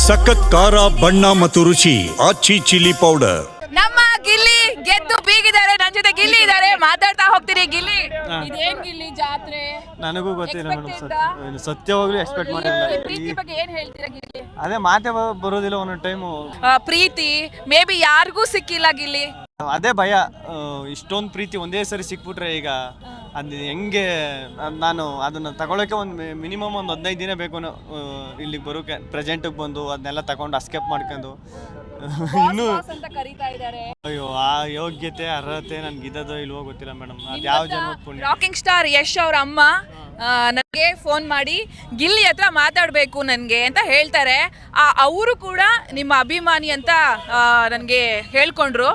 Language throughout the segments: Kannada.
ಸಖತ್ ಖಾರ ಬಣ್ಣ ಮತ್ತು ರುಚಿ ಆಚಿ ಚಿಲ್ಲಿ ಪೌಡರ್. ನಮ್ಮ ಗಿಲ್ಲಿ ಗೆದ್ದು ಬೀಗಿದ್ದಾರೆ. ನನ್ನ ಜೊತೆ ಗಿಲ್ಲಿ ಇದ್ದಾರೆ, ಮಾತಾಡ್ತಾ ಹೋಗ್ತೀರಿ. ಗಿಲ್ಲಿ, ಇದೇನ್ ಗಿಲ್ಲಿ ಜಾತ್ರೆ? ನನಗೂ ಗೊತ್ತಿಲ್ಲ ಮೇಡಮ್, ಸತ್ಯವಾಗ್ಲೂ ಎಕ್ಸ್ಪೆಕ್ಟ್ ಮಾಡಿಲ್ಲ. ಪ್ರೀತಿ ಬಗ್ಗೆ ಏನ್ ಹೇಳ್ತೀರಾ ಗಿಲ್ಲಿ? ಅದೇ ಮಾತೆ ಬರೋದಿಲ್ಲ ಒಂದೊಂದು ಟೈಮು. ಪ್ರೀತಿ ಮೇ ಬಿ ಯಾರಿಗೂ ಸಿಕ್ಕಿಲ್ಲ ಗಿಲ್ಲಿ. ಅದೇ ಭಯ, ಇಷ್ಟೊಂದು ಪ್ರೀತಿ ಒಂದೇ ಸರಿ ಸಿಕ್ಬಿಟ್ರೆ ಈಗ ಅದು ಹೆಂಗೆ ನಾನು ಅದನ್ನು ತಗೊಳಕ್ಕೆ ಒಂದು ಮಿನಿಮಮ್ ಒಂದು 15 ದಿನ ಬೇಕು ಇಲ್ಲಿಗೆ ಬರೋಕೆ. ಪ್ರೆಸೆಂಟಿಗೆ ಬಂದು ಅದನ್ನೆಲ್ಲ ತಗೊಂಡು ಅಸ್ಕೇಪ್ ಮಾಡ್ಕೊಂಡು ಇನ್ನೂ ಅಯ್ಯೋ ಆ ಯೋಗ್ಯತೆ ಅರ್ಹತೆ ನನ್ಗೆ ಇದ್ದದೋ ಇಲ್ವೋ ಗೊತ್ತಿಲ್ಲ ಮೇಡಮ್. ಅದು ಯಾವ ಜನ ಪುಣ್ಯ. ರಾಕಿಂಗ್ ಸ್ಟಾರ್ ಯಶ್ ಅವ್ರ ಅಮ್ಮ ನನಗೆ ಫೋನ್ ಮಾಡಿ ಗಿಲ್ಲಿ ಹತ್ರ ಮಾತಾಡಬೇಕು ನನಗೆ ಅಂತ ಹೇಳ್ತಾರೆ. ಅವರು ಕೂಡ ನಿಮ್ಮ ಅಭಿಮಾನಿ ಅಂತ ನನಗೆ ಹೇಳ್ಕೊಂಡ್ರು.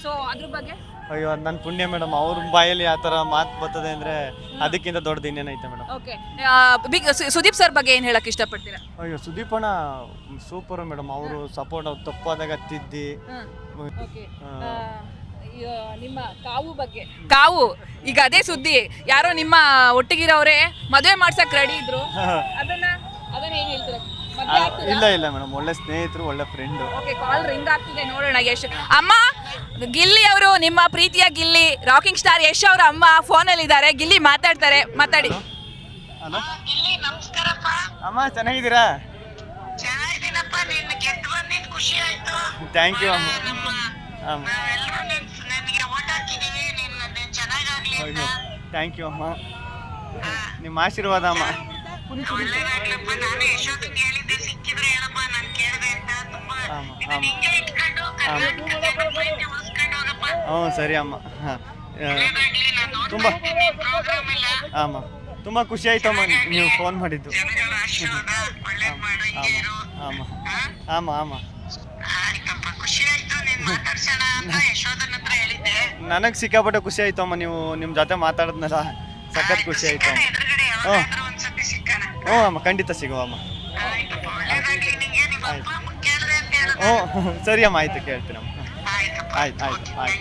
ಸೊ ಅದ್ರ ಬಗ್ಗೆ ಅಯ್ಯೋ ಅದು ನನ್ನ ಪುಣ್ಯ ಮೇಡಮ್. ಅವ್ರ ಬಾಯಲ್ಲಿ ಆ ಥರ ಮಾತು ಬರ್ತದೆ ಅಂದರೆ ಅದಕ್ಕಿಂತ ದೊಡ್ಡದು ಇನ್ನೇನೈತೆ ಮೇಡಮ್. ಓಕೆ, ಸುದೀಪ್ ಸರ್ ಬಗ್ಗೆ ಏನು ಹೇಳಕ್ಕೆ ಇಷ್ಟಪಡ್ತೀರಾ? ಅಯ್ಯೋ ಸುದೀಪ್ ಅಣ್ಣ ಸೂಪರ್ ಮೇಡಮ್. ಅವರು ಸಪೋರ್ಟ್, ಅವ್ರು ತಪ್ಪಾದಾಗ ತಿದ್ದಿ. ನಿಮ್ಮ ಕಾವು ಬಗ್ಗೆ, ಕಾವು ಈಗ ಅದೇ ಸುದ್ದಿ, ಯಾರೋ ನಿಮ್ಮ ಒಟ್ಟಿಗಿರೋರೆ ಮದುವೆ ಮಾಡ್ಸಕ್ ರೆಡಿ ಇದ್ರು, ಅದನ್ನ ಏನ್ ಹೇಳ್ತೀರಾ? ಇಲ್ಲ ಇಲ್ಲ ಮೇಡಮ್, ಒಳ್ಳೆ ಸ್ನೇಹಿತರು, ಒಳ್ಳೆ ಫ್ರೆಂಡ್. ಓಕೆ, ಕಾಲ್ ರಿಂಗ್ ಆಗ್ತಿದೆ, ನೋಡೋಣ. ಯಶ್ ಅಮ್ಮ, ಗಿಲ್ಲಿ ಅವರು, ನಿಮ್ಮ ಪ್ರೀತಿಯ ಗಿಲ್ಲಿ, ರಾಕಿಂಗ್ ಸ್ಟಾರ್ ಯಶ್ ಅವರ ಅಮ್ಮ ಫೋನಲ್ಲಿ ಇದ್ದಾರೆ. ಗಿಲ್ಲಿ ಮಾತಾಡ್ತಾರೆ, ಮಾತಾಡಿ. ಹಲೋ ಅಮ್ಮ, ಚೆನ್ನಾಗಿದ್ದೀರಾ? ಥ್ಯಾಂಕ್ ಯು ಅಮ್ಮ. ಥ್ಯಾಂಕ್ ಯು ಅಮ್ಮ, ನಿಮ್ಮ ಆಶೀರ್ವಾದ ಅಮ್ಮ. ಹ್ಞೂ ಸರಿ ಅಮ್ಮ. ತುಂಬ ಆಮ ತುಂಬ ಖುಷಿ ಆಯ್ತು ಅಮ್ಮ ನೀವು ಫೋನ್ ಮಾಡಿದ್ದು. ಆಮ ಆಮ ಆಮ ನನಗೆ ಸಿಕ್ಕಾಪಟ್ಟೆ ಖುಷಿ ಆಯ್ತು ಅಮ್ಮ. ನೀವು ನಿಮ್ಮ ಜೊತೆ ಮಾತಾಡಿದ್ನಲ್ಲ, ಸಖತ್ ಖುಷಿ ಆಯ್ತು ಅಮ್ಮ. ಹ್ಞೂ ಅಮ್ಮ, ಖಂಡಿತ ಸಿಗುವ ಅಮ್ಮ. ಹ್ಞೂ ಸರಿ ಅಮ್ಮ, ಆಯ್ತು, ಕೇಳ್ತೀನಮ್ಮ. ಆಯ್ತು ಆಯ್ತು ಆಯ್ತು.